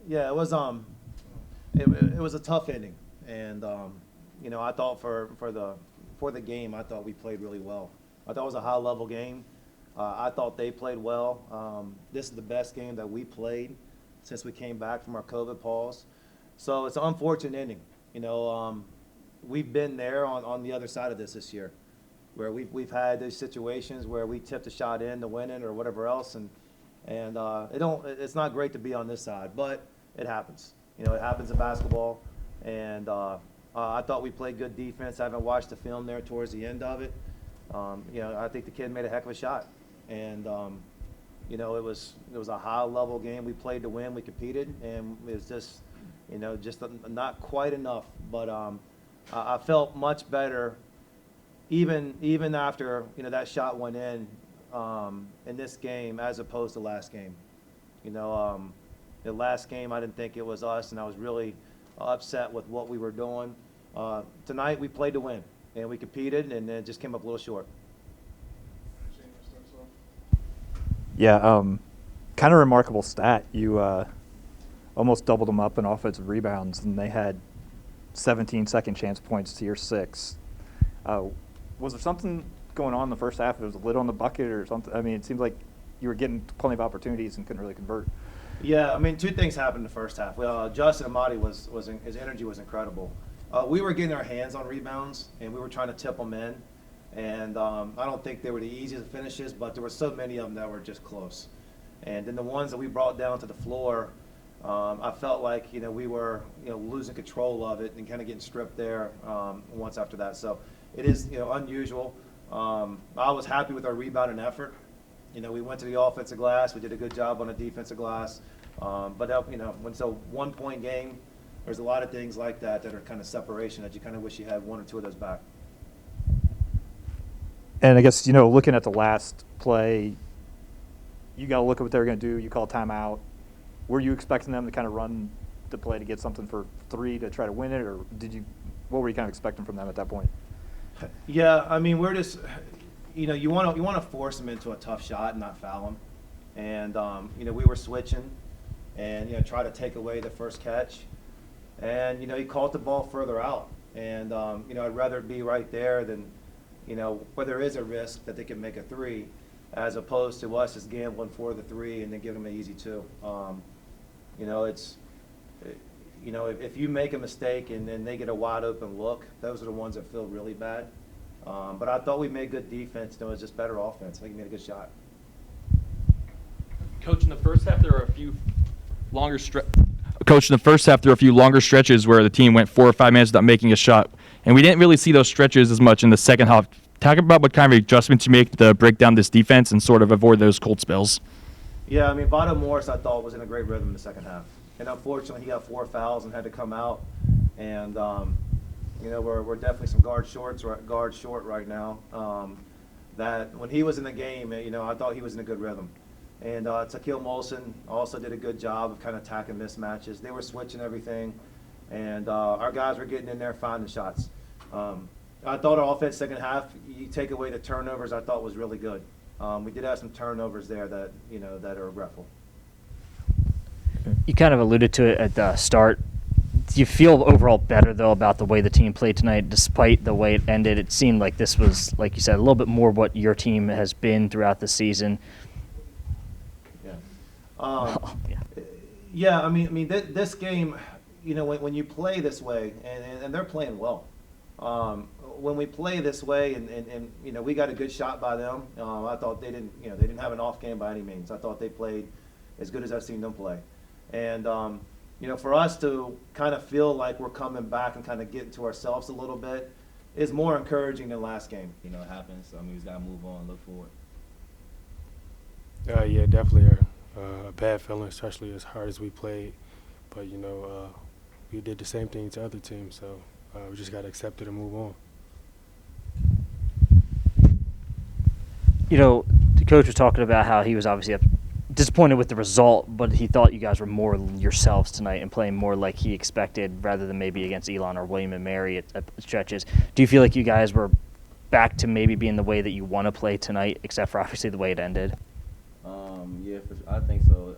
Yeah, it was a tough inning, and I thought for the game, I thought we played really well. I thought it was a high level game. I thought they played well. This is the best game that we played since we came back from our COVID pause. So it's an unfortunate inning. We've been there on the other side of this year, where we've had those situations where we tipped a shot in to win it or whatever else, and it's not great to be on this side, but it happens. It happens in basketball, and I thought we played good defense. I haven't watched the film there towards the end of it. I think the kid made a heck of a shot, and it was a high level game. We played to win. We competed, and it was just not quite enough. But I felt much better, even after that shot went in this game as opposed to last game. The last game I didn't think it was us, and I was really upset with what we were doing. Tonight we played to win, and we competed, and it just came up a little short. Yeah, kind of remarkable stat. You almost doubled them up in offensive rebounds, and they had 17 second chance points to your 6. Was there something going on in the first half? It was a lid on the bucket or something? I mean, it seemed like you were getting plenty of opportunities and couldn't really convert. Yeah, I mean, two things happened in the first half. Well, Justin Amati his energy was incredible. We were getting our hands on rebounds, and we were trying to tip them in. And I don't think they were the easiest finishes, but there were so many of them that were just close. And then the ones that we brought down to the floor, I felt like we were losing control of it and kind of getting stripped there once after that. So it is unusual. I was happy with our rebounding effort. We went to the offensive glass. We did a good job on the defensive glass. But when it's a 1-point game, there's a lot of things like that are kind of separation that you kind of wish you had one or two of those back. And I guess, looking at the last play, you got to look at what they were going to do. You call timeout. Were you expecting them to kind of run the play to get something for 3 to try to win it, or what were you kind of expecting from them at that point? Yeah, I mean, we're just, you want to force them into a tough shot and not foul them. And, we were switching and, try to take away the first catch. And, he caught the ball further out. And, I'd rather it be right there than, where there is a risk that they can make a 3, as opposed to us just gambling for the 3 and then giving them an easy 2. If you make a mistake and then they get a wide open look, those are the ones that feel really bad. But I thought we made good defense. It was just better offense. I think we made a good shot. Coach, in the first half, there were a few longer stretches where the team went 4 or 5 minutes without making a shot, and we didn't really see those stretches as much in the second half. Talk about what kind of adjustments you make to break down this defense and sort of avoid those cold spells. Yeah, I mean, Vado Morse, I thought, was in a great rhythm in the second half. And unfortunately, he got 4 fouls and had to come out. And, we're definitely some guard short right now. That when he was in the game, I thought he was in a good rhythm. And Takal Molson also did a good job of kind of attacking mismatches. They were switching everything. And our guys were getting in there, finding shots. I thought our offense second half, you take away the turnovers, I thought was really good. We did have some turnovers there that that are regretful. You kind of alluded to it at the start. Do you feel overall better, though, about the way the team played tonight, despite the way it ended? It seemed like this was, like you said, a little bit more what your team has been throughout the season. Yeah. Yeah, I mean, this game, when you play this way, and they're playing well. When we play this way, and we got a good shot by them. I thought they didn't have an off game by any means. I thought they played as good as I've seen them play. And for us to kind of feel like we're coming back and kind of getting to ourselves a little bit is more encouraging than last game. It happens. I mean, we just gotta move on, look forward. Yeah, definitely a bad feeling, especially as hard as we played. But we did the same thing to other teams, so we just gotta accept it and move on. The coach was talking about how he was obviously disappointed with the result, but he thought you guys were more yourselves tonight and playing more like he expected rather than maybe against Elon or William and Mary at stretches. Do you feel like you guys were back to maybe being the way that you want to play tonight, except for obviously the way it ended? Yeah, I think so.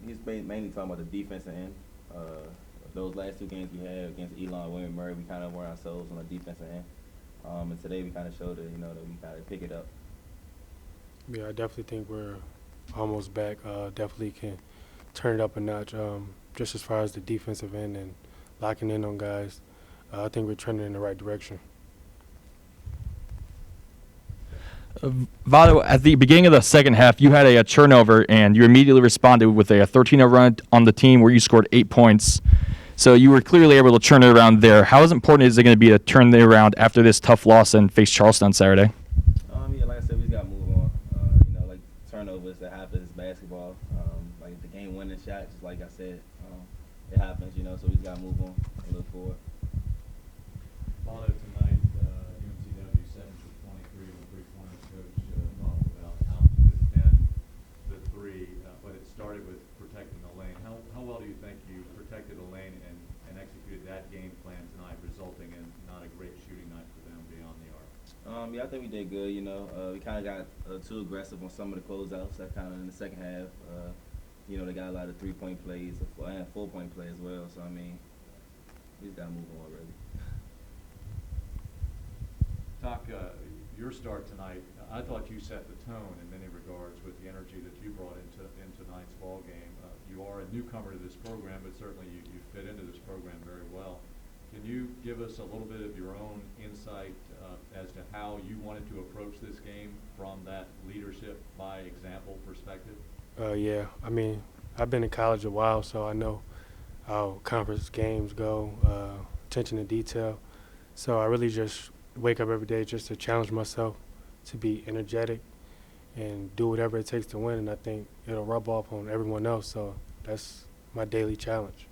He's mainly talking about the defensive end. Those last two games we had against Elon and William Murray, we kind of were ourselves on the defensive end. And today we kind of showed that, you know, that we kind of pick it up. Yeah, I definitely think we're almost back. Definitely can turn it up a notch. Just as far as the defensive end and locking in on guys, I think we're trending in the right direction. Vado, at the beginning of the second half, you had a turnover, and you immediately responded with a 13-0 run on the team where you scored 8 points. So you were clearly able to turn it around there. How important is it going to be to turn it around after this tough loss and face Charleston on Saturday? Yeah, like I said, we just got to move on. You know, like turnovers that happen is basketball. Like the game-winning shot, just like I said, it happens. You know, so we just got to move on and look forward. Vado tonight, UNCW 7 for 23 with 3 pointers. Coach talked about how to defend the three, but it started with protecting the lane. How well do you think you protected the lane and executed that game plan tonight, resulting in not a great shooting night for them beyond the arc? Yeah, I think we did good. You know, we kind of got too aggressive on some of the closeouts. That kind of in the second half. You know, they got a lot of 3-point plays and 4-point plays as well. So I mean, we just gotta move on really. Tak, your start tonight, I thought you set the tone in many regards with the energy that you brought into tonight's ball game. You are a newcomer to this program, but certainly you fit into this program very well. Can you give us a little bit of your own insight as to how you wanted to approach this game from that leadership by example perspective? Yeah, I mean, I've been in college a while, so I know how conference games go, attention to detail. So I really just wake up every day just to challenge myself to be energetic and do whatever it takes to win, and I think it'll rub off on everyone else. So that's my daily challenge.